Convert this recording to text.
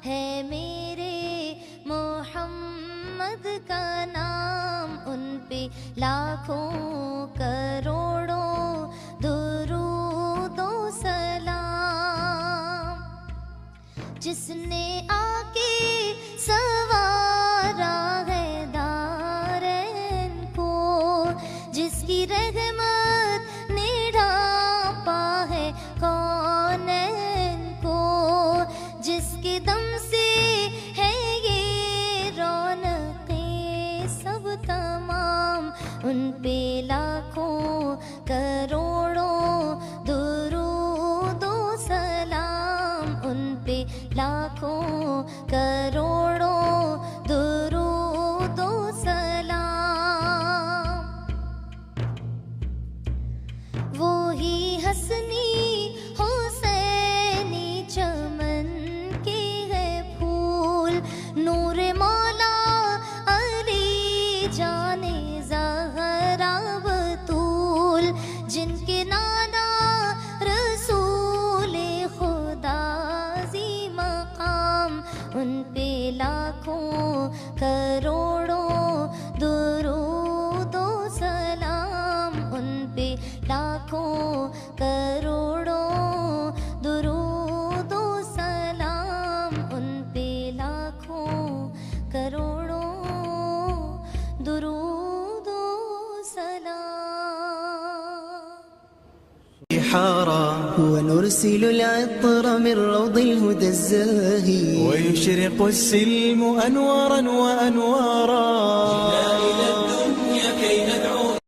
ہے میرے محمد کا نام، ان پہ لاکھوں کروڑوں درود و سلام۔ جس نے آ کے سوارا ہے دارین کو، جس کی رحمت نے ڈھانپا ہے کونین کو، جس کے دم سے ہے یہ رونقیں سب تمام، ان پہ لاکھوں کروڑوں درود و سلام، ان پہ لاکھوں کروڑوں درود و سلام۔ وہی حسنی حسینی چمن کے ہے پھول، نور مولا علی جانے زہرا بطول، جن کے نانا رسول خدا زی مقام، ان پہ لاکھوں کروڑوں درود و سلام، ان پہ لاکھوں کروڑوں درود و سلام، ان پہ لاکھوں کروڑوں درود و سلام۔ ونرسل العطر من روض الهدى الزاهي، ويشرق السلم أنوارا وأنوارا.